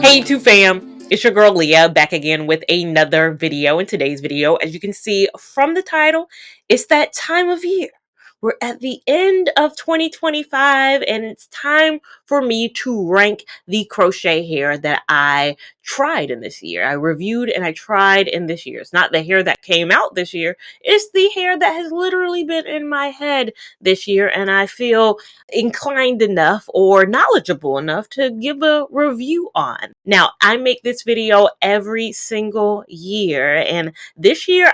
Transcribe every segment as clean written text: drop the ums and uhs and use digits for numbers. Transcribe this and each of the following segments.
Hey YouTube fam, it's your girl Leah back again with another video. In today's video, as you can see from the title, it's that time of year. We're at the end of 2025 and it's time for me to rank the crochet hair that I tried in this year. I reviewed and I tried in this year. It's not the hair that came out this year, it's the hair that has literally been in my head this year, and I feel inclined enough or knowledgeable enough to give a review on. Now, I make this video every single year, and this year,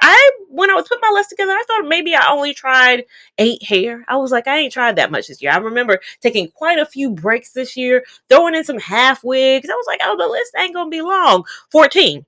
when I was putting my list together, I thought maybe I only tried 8 hair. I was like, I ain't tried that much this year. I remember taking quite a few breaks this year, throwing in some half wigs. I was like, oh, the list ain't gonna be long. 14.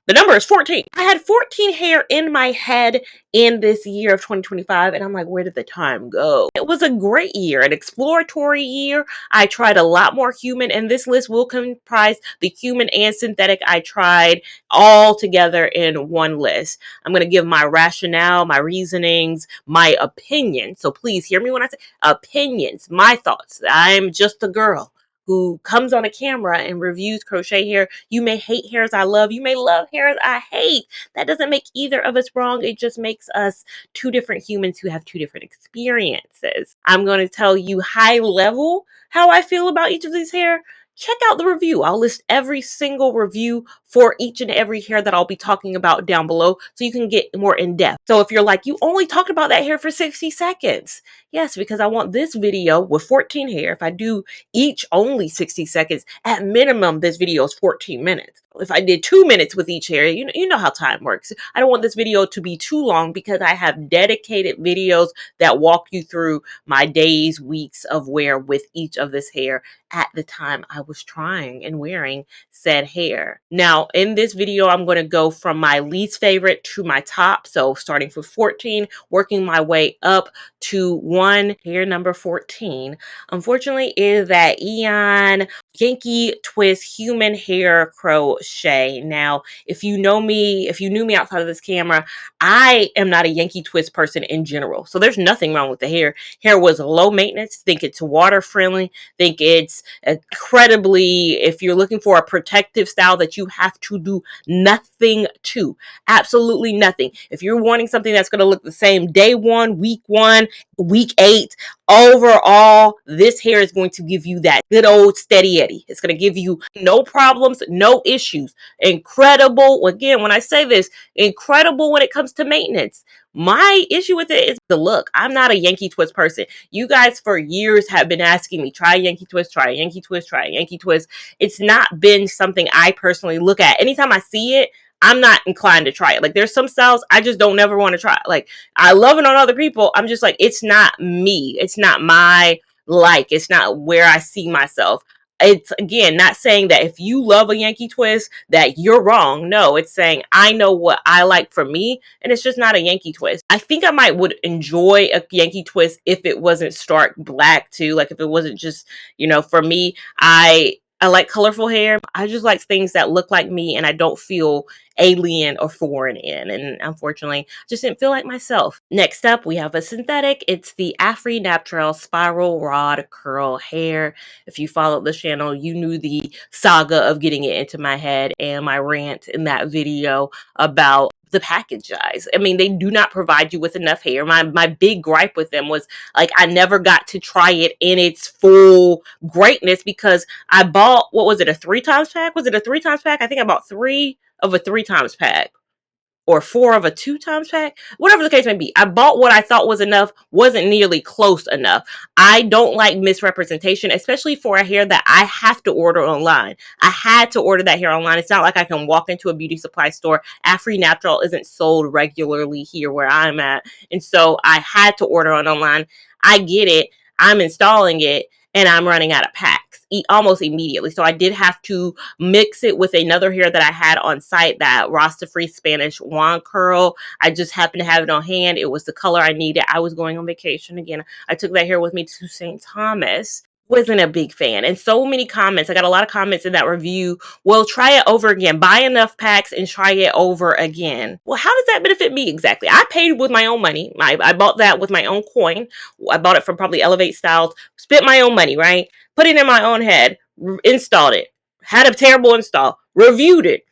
The number is 14. I had 14 hair in my head in this year of 2025, and I'm like, where did the time go? It was a great year, an exploratory year. I tried a lot more human, and this list will comprise the human and synthetic I tried all together in one list. I'm going to give my rationale, my reasonings, my opinion. So please hear me when I say opinions, my thoughts. I'm just a girl who comes on a camera and reviews crochet hair. You may hate hairs I love. You may love hairs I hate. That doesn't make either of us wrong. It just makes us two different humans who have two different experiences. I'm going to tell you high level how I feel about each of these hair. Check out the review. I'll list every single review for each and every hair that I'll be talking about down below so you can get more in depth. So if you're like, you only talked about that hair for 60 seconds. Yes, because I want this video with 14 hair. If I do each only 60 seconds, at minimum, this video is 14 minutes. If I did 2 minutes with each hair, you know how time works. I don't want this video to be too long because I have dedicated videos that walk you through my days, weeks of wear with each of this hair at the time I was trying and wearing said hair. Now, in this video, I'm going to go from my least favorite to my top. So starting from 14, working my way up to hair number 14. Unfortunately, is that Eon Yankee Twist Human Hair Crochet. Now, if you knew me outside of this camera, I am not a Yankee Twist person in general. So there's nothing wrong with the hair. Hair was low maintenance. Think it's water friendly. Think it's incredibly, if you're looking for a protective style that you have to do nothing to, absolutely nothing. If you're wanting something that's going to look the same day 1, week 8, overall, this hair is going to give you that good old steady Eddie. It's going to give you no problems, no issues. Incredible. Again, when I say this, incredible when it comes to maintenance. My issue with it is the look. I'm not a Yankee Twist person. You guys for years have been asking me, try Yankee Twist, try Yankee Twist, try Yankee Twist. It's not been something I personally look at. Anytime I see it, I'm not inclined to try it. Like, there's some styles I just don't never want to try. Like, I love it on other people. I'm just like, it's not me. It's not my like. It's not where I see myself. It's, again, not saying that if you love a Yankee Twist that you're wrong. No, it's saying I know what I like for me, and it's just not a Yankee Twist. I think I would enjoy a Yankee Twist if it wasn't stark black too. Like, if it wasn't just, for me, I like colorful hair. I just like things that look like me and I don't feel alien or foreign in. And unfortunately, I just didn't feel like myself. Next up, we have a synthetic. It's the Afri Natural Spiral Rod Curl Hair. If you followed the channel, you knew the saga of getting it into my head and my rant in that video about the package size. I mean, they do not provide you with enough hair. My big gripe with them was, like, I never got to try it in its full greatness because I bought, what was it, a 3 times pack? Was it a 3 times pack? I think I bought 3 of a 3 times pack or 4 of a 2 times pack, whatever the case may be. I bought what I thought was enough, wasn't nearly close enough. I don't like misrepresentation, especially for a hair that I have to order online. I had to order that hair online. It's not like I can walk into a beauty supply store. Afri Natural isn't sold regularly here where I'm at, and so I had to order it online. I get it. I'm installing it, and I'm running out of packs almost immediately. So I did have to mix it with another hair that I had on site, that Rasta Free Spanish Wand Curl. I just happened to have it on hand. It was the color I needed. I was going on vacation again. I took that hair with me to St. Thomas. Wasn't a big fan, and so many comments. I got a lot of comments in that review. Well, try it over again. Buy enough packs and try it over again. Well, how does that benefit me exactly? I paid with my own money. I bought that with my own coin. I bought it from probably Elevate Styles. Spent my own money, right? Put it in my own head. Installed it. had a terrible install, reviewed it,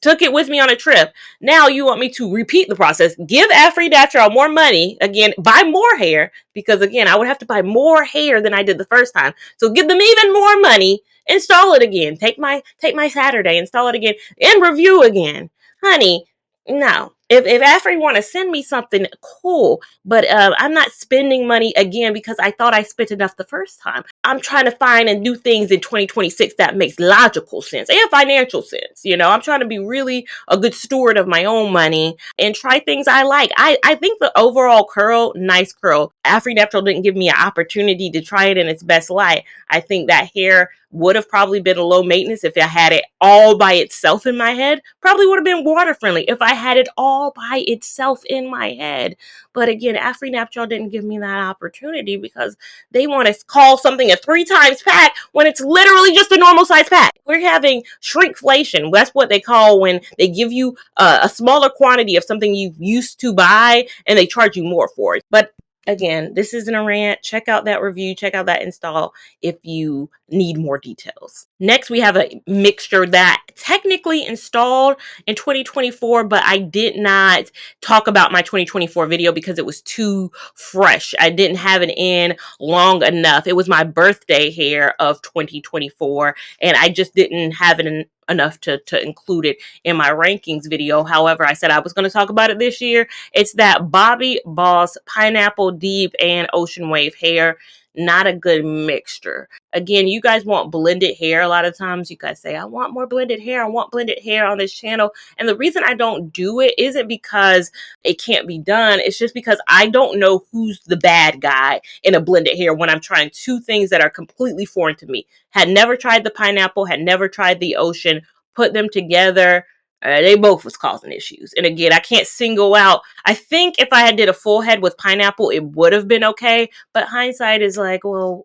took it with me on a trip. Now you want me to repeat the process, give Afri Natural more money, again, buy more hair, because again, I would have to buy more hair than I did the first time. So give them even more money, install it again, take my Saturday, install it again, and review again. Honey, no. If Afri want to send me something, cool, but I'm not spending money again because I thought I spent enough the first time. I'm trying to find and do things in 2026 that makes logical sense and financial sense. I'm trying to be really a good steward of my own money and try things I like. I think the overall curl, nice curl. Afri Natural didn't give me an opportunity to try it in its best light. I think that hair would have probably been a low maintenance if I had it all by itself in my head. Probably would have been water friendly if I had it all by itself in my head. But again, Afri Natural didn't give me that opportunity because they want to call something a 3 times pack when it's literally just a normal size pack. We're having shrinkflation. That's what they call when they give you a smaller quantity of something you used to buy and they charge you more for it. But again, this isn't a rant. Check out that review, check out that install if you need more details. Next, we have a mixture that technically installed in 2024, but I did not talk about my 2024 video because it was too fresh. I didn't have it in long enough. It was my birthday hair of 2024, and I just didn't have it in enough to include it in my rankings video. However, I said I was going to talk about it this year. It's that Bobbi Boss Pineapple Deep and Ocean Wave hair. Not a good mixture. Again, you guys want blended hair. A lot of times you guys say, I want more blended hair. I want blended hair on this channel. And the reason I don't do it isn't because it can't be done. It's just because I don't know who's the bad guy in a blended hair when I'm trying two things that are completely foreign to me. Had never tried the pineapple, had never tried the ocean, put them together. They both was causing issues. And again, I can't single out. I think if I had did a full head with pineapple, it would have been okay. But hindsight is like, well,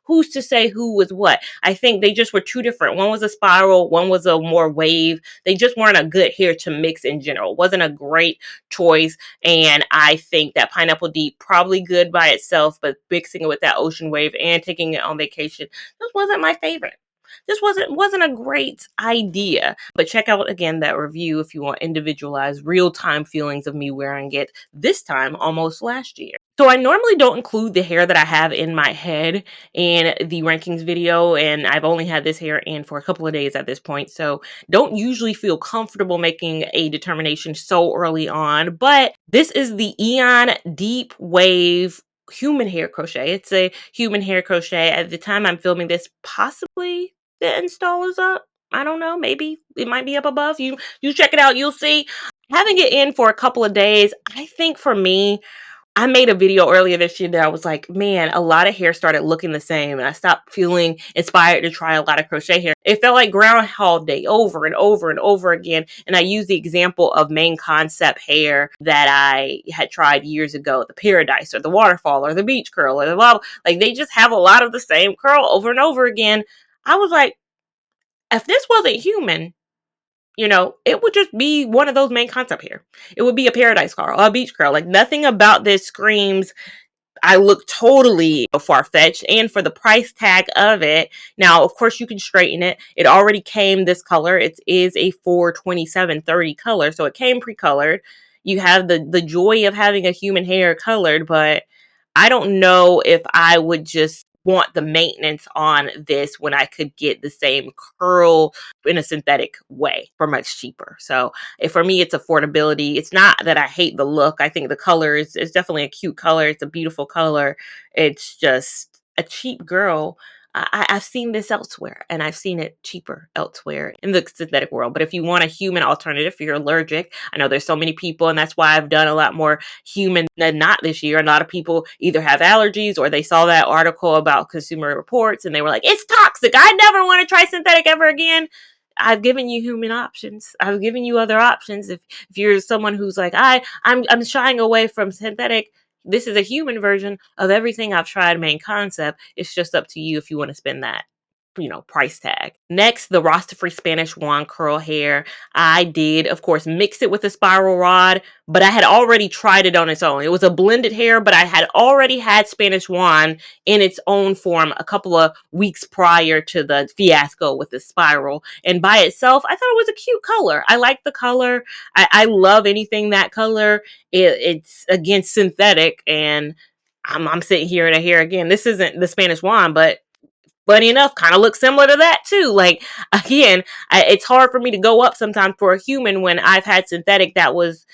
who's to say who was what? I think they just were two different. One was a spiral, one was a more wave. They just weren't a good hair to mix in general. It wasn't a great choice. And I think that pineapple deep probably good by itself, but mixing it with that ocean wave and taking it on vacation, this wasn't my favorite. This wasn't a great idea. But check out again that review if you want individualized real-time feelings of me wearing it this time almost last year. So I normally don't include the hair that I have in my head in the rankings video, and I've only had this hair in for a couple of days at this point, so don't usually feel comfortable making a determination so early on. But this is the Eon Deep Wave human hair crochet. It's a human hair crochet. At the time I'm filming this, possibly the install is up. I don't know. Maybe it might be up above. You check it out. You'll see. Having it in for a couple of days, I think for me, I made a video earlier this year that I was like, man, a lot of hair started looking the same, and I stopped feeling inspired to try a lot of crochet hair. It felt like Groundhog Day over and over and over again. And I used the example of main concept hair that I had tried years ago, the Paradise or the Waterfall or the Beach Curl or the blah, blah. Like they just have a lot of the same curl over and over again. I was like, if this wasn't human, it would just be one of those main concept hair. It would be a Paradise curl, a beach curl. Like nothing about this screams I look totally far-fetched, and for the price tag of it. Now, of course, you can straighten it. It already came this color. It is a 42730 color, so it came pre-colored. You have the joy of having a human hair colored, but I don't know if I would just want the maintenance on this when I could get the same curl in a synthetic way for much cheaper. So for me, it's affordability. It's not that I hate the look. I think the color is definitely a cute color. It's a beautiful color. It's just a cheap girl. I've seen this elsewhere, and I've seen it cheaper elsewhere in the synthetic world. But if you want a human alternative, if you're allergic, I know there's so many people, and that's why I've done a lot more human than not this year. A lot of people either have allergies or they saw that article about Consumer Reports and they were like, it's toxic. I never want to try synthetic ever again. I've given you human options. I've given you other options. If you're someone who's like, I'm shying away from synthetic, this is a human version of everything I've tried main concept. It's just up to you if you want to spend that price tag. Next, the Rasta-free Spanish wand curl hair. I did, of course, mix it with a spiral rod, but I had already tried it on its own. It was a blended hair, but I had already had Spanish wand in its own form a couple of weeks prior to the fiasco with the spiral. And by itself, I thought it was a cute color. I like the color. I love anything that color. It's again synthetic, and I'm sitting here in a hair again. This isn't the Spanish wand, but funny enough, kind of looks similar to that too. Like again, it's hard for me to go up sometimes for a human when I've had synthetic that was,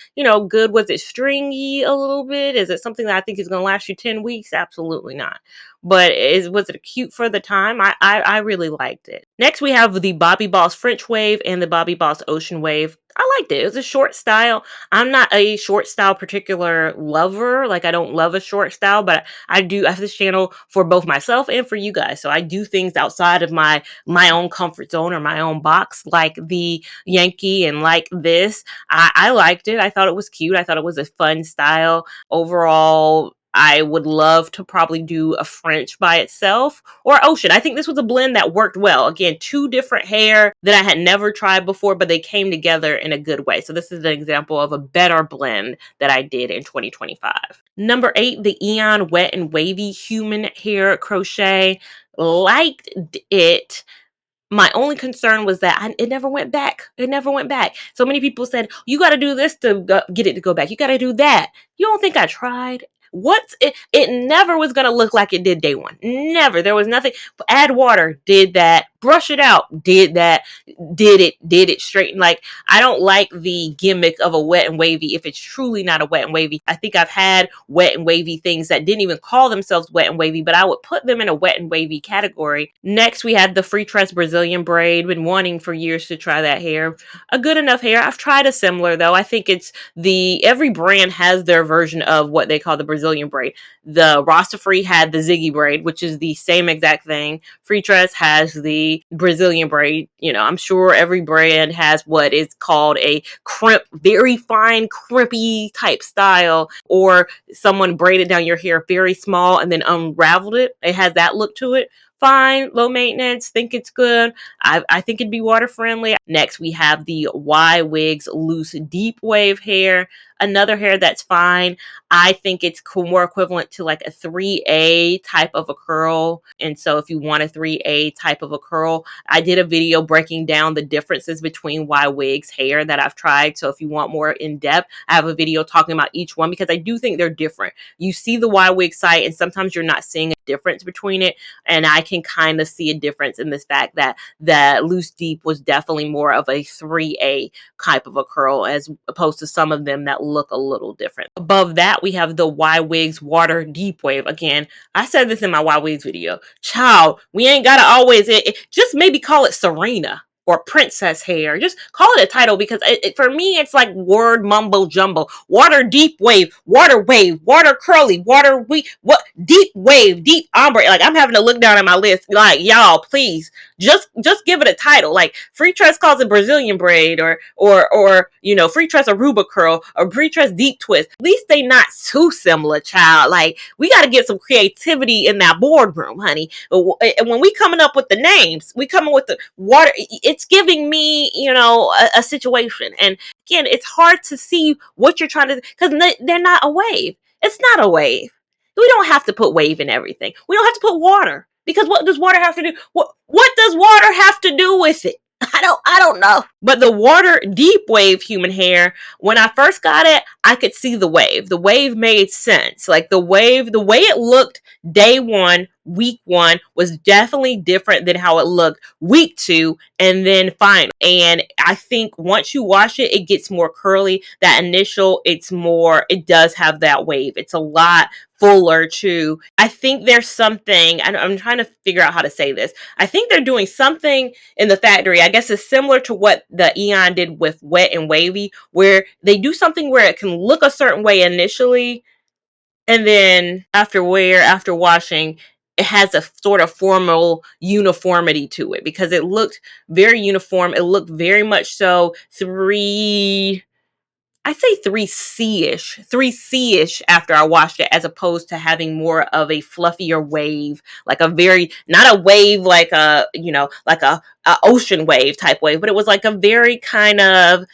good. Was it stringy a little bit? Is it something that I think is going to last you 10 weeks? Absolutely not. But was it cute for the time? I really liked it. Next, we have the Bobby Boss French Wave and the Bobby Boss Ocean Wave. I liked it. It was a short style. I'm not a short style particular lover. Like I don't love a short style, but I do. I have this channel for both myself and for you guys. So I do things outside of my own comfort zone or my own box, like the Yankee and like this. I liked it. I thought it was cute. I thought it was a fun style. Overall, I would love to probably do a French by itself or Ocean. I think this was a blend that worked well. Again, two different hair that I had never tried before, but they came together in a good way. So this is an example of a better blend that I did in 2025. Number 8, the Eon Wet and Wavy Human Hair Crochet. Liked it. My only concern was that it never went back. It never went back. So many people said, you got to do this to get it to go back. You got to do that. You don't think I tried? What's it? It never was going to look like it did day one. Never. There was nothing. Add water, did that. Brush it out, did that. Did it straighten. Like, I don't like the gimmick of a wet and wavy if it's truly not a wet and wavy. I think I've had wet and wavy things that didn't even call themselves wet and wavy, but I would put them in a wet and wavy category. Next, we had the Free Tress Brazilian braid. Been wanting for years to try that hair. A good enough hair. I've tried a similar though. I think every brand has their version of what they call the Brazilian braid. The Rasta Free had the Ziggy braid, which is the same exact thing. Free Tress has the Brazilian braid. I'm sure every brand has what is called a crimp, very fine crimpy type style, or someone braided down your hair very small and then unraveled it. It has that look to it. Fine, low maintenance, think it's good. I think it'd be water friendly. Next, we have the Y Wigs Loose Deep Wave hair. Another hair that's fine. I think it's more equivalent to like a 3A type of a curl. And so if you want a 3A type of a curl, I did a video breaking down the differences between Y Wigs hair that I've tried. So if you want more in depth, I have a video talking about each one because I do think they're different. You see the Y Wig site and sometimes you're not seeing a difference between it. And I can kind of see a difference in this fact that the Loose Deep was definitely more of a 3A type of a curl as opposed to some of them that look a little different. Above that, we have the Y Wigs Water Deep Wave. Again, I said this in my Y Wigs video. Child, we ain't gotta always, just maybe call it Serena or princess hair. Just call it a title because for me, it's like word mumbo jumbo. Water deep wave, water curly, what deep wave, deep ombre. Like I'm having to look down at my list. Like y'all, please just give it a title. Like Free Tress calls it Brazilian braid or Free Tress Aruba curl or Free Tress deep twist. At least they not too similar, child. Like we got to get some creativity in that boardroom, honey. And when we coming up with the names, we coming with the water. It's giving me, a situation. And again, it's hard to see what you're trying to, because they're not a wave. It's not a wave. We don't have to put wave in everything. We don't have to put water because what does water have to do? What does water have to do with it? I don't know. But the water deep wave human hair, when I first got it, I could see the wave. The wave made sense. Like the way it looked day one, week one was definitely different than how it looked week 2 and then final. And I think once you wash it, it gets more curly. That initial, it does have that wave. It's a lot fuller too. I think there's something, I'm trying to figure out how to say this. I think they're doing something in the factory. I guess it's similar to what the Eon did with Wet and Wavy, where they do something where it can look a certain way initially, and then after washing, it has a sort of formal uniformity to it because it looked very uniform. It looked very much so 3 I say 3C-ish, 3C-ish after I washed it, as opposed to having more of a fluffier wave, like a very, not a wave like a, like a ocean wave type wave, but it was like a very kind of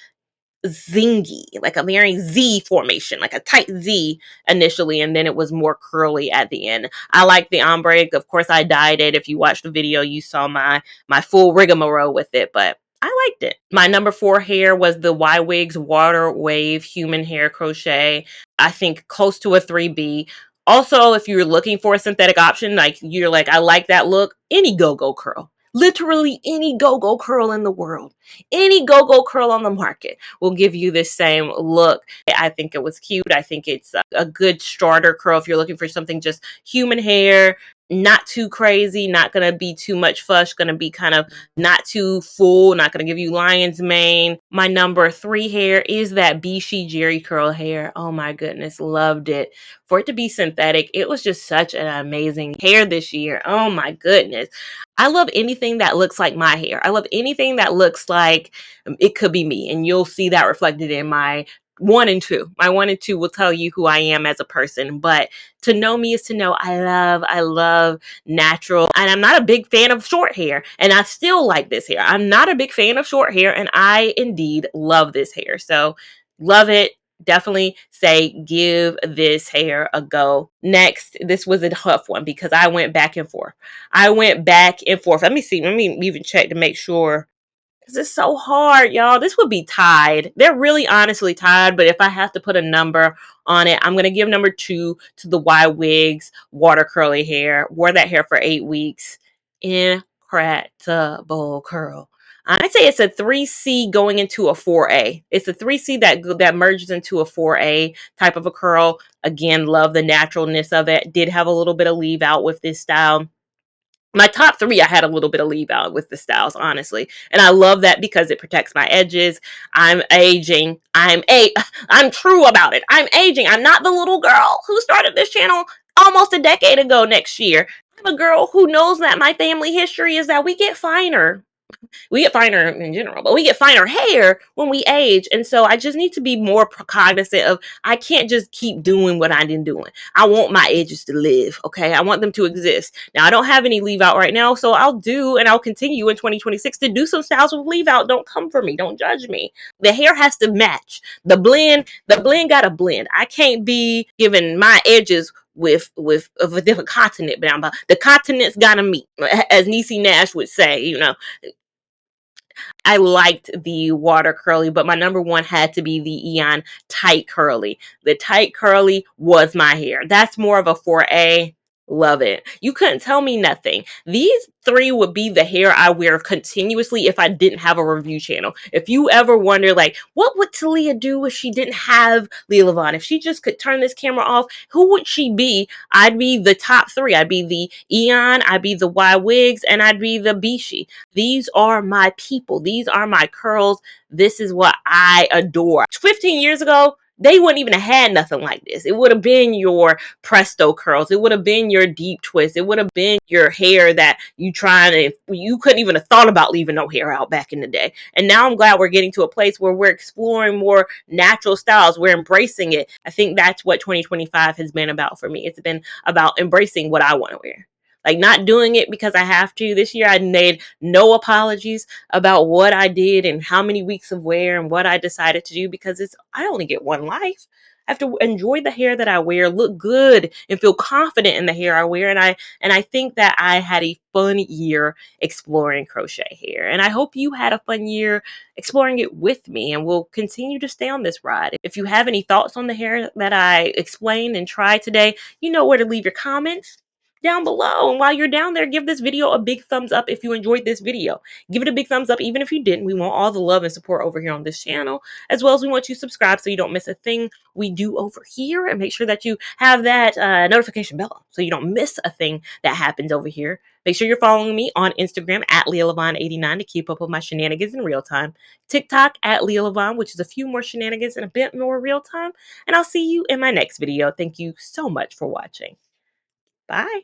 zingy, like a very Z formation, like a tight Z initially, and then it was more curly at the end. I like the ombre. Of course, I dyed it. If you watched the video, you saw my full rigmarole with it, but I liked it. My number 4 hair was the Y-Wigs Water Wave Human Hair Crochet. I think close to a 3B. Also, if you're looking for a synthetic option, like you're like, I like that look, any go-go curl. Literally any go-go curl in the world. Any go-go curl on the market will give you this same look. I think it was cute. I think it's a good starter curl if you're looking for something just human hair, not too crazy, not going to be too much fush, going to be kind of not too full, not going to give you lion's mane. My number 3 hair is that Bishi Jerry curl hair. Oh my goodness, loved it. For it to be synthetic, it was just such an amazing hair this year. Oh my goodness. I love anything that looks like my hair. I love anything that looks like it could be me, and you'll see that reflected in my 1 and 2. My 1 and 2 will tell you who I am as a person, but to know me is to know I love natural, and I'm not a big fan of short hair, and I still like this hair. I'm not a big fan of short hair, and I indeed love this hair. So love it. Definitely say give this hair a go. Next, this was a tough one because I went back and forth. I went back and forth. Let me see. Let me even check to make sure, because it's so hard, y'all. This would be tied. They're really honestly tied, but if I have to put a number on it, I'm going to give number 2 to the Y-Wigs Water Curly Hair. Wore that hair for 8 weeks. Incredible curl. I'd say it's a 3C going into a 4A. It's a 3C that merges into a 4A type of a curl. Again, love the naturalness of it. Did have a little bit of leave out with this style. My top 3, I had a little bit of leave out with the styles, honestly. And I love that because it protects my edges. I'm aging. I'm true about it. I'm aging. I'm not the little girl who started this channel almost a decade ago next year. I'm a girl who knows that my family history is that we get finer. We get finer in general, but we get finer hair when we age. And so I just need to be more cognizant of, I can't just keep doing what I've been doing. I want my edges to live. Okay. I want them to exist. Now I don't have any leave out right now. So I'll continue in 2026 to do some styles with leave out. Don't come for me. Don't judge me. The hair has to match the blend. The blend got to blend. I can't be giving my edges with of a different continent, but the continents gotta meet, as Niecy Nash would say, I liked the water curly, but my number 1 had to be the Eon tight curly. The tight curly was my hair. That's more of a 4A. Love it. You couldn't tell me nothing. These 3 would be the hair I wear continuously if I didn't have a review channel. If you ever wonder, like, what would Talia do if she didn't have Lia Lavon? If she just could turn this camera off, who would she be? I'd be the top 3. I'd be the Eon, I'd be the Y-Wigs, and I'd be the Bishi. These are my people. These are my curls. This is what I adore. 15 years ago, they wouldn't even have had nothing like this. It would have been your presto curls. It would have been your deep twist. It would have been your hair that you couldn't even have thought about leaving no hair out back in the day. And now I'm glad we're getting to a place where we're exploring more natural styles. We're embracing it. I think that's what 2025 has been about for me. It's been about embracing what I want to wear. Like, not doing it because I have to. This year I made no apologies about what I did and how many weeks of wear and what I decided to do, because I only get one life. I have to enjoy the hair that I wear, look good, and feel confident in the hair I wear. And I think that I had a fun year exploring crochet hair. And I hope you had a fun year exploring it with me, and we'll continue to stay on this ride. If you have any thoughts on the hair that I explained and tried today, you know where to leave your comments down below. And while you're down there, give this video a big thumbs up if you enjoyed this video. Give it a big thumbs up even if you didn't. We want all the love and support over here on this channel, as well as we want you to subscribe so you don't miss a thing we do over here, and make sure that you have that notification bell so you don't miss a thing that happens over here. Make sure you're following me on Instagram at Lia Lavon 89 to keep up with my shenanigans in real time. TikTok at Lia Lavon, which is a few more shenanigans and a bit more real time. And I'll see you in my next video. Thank you so much for watching. Bye.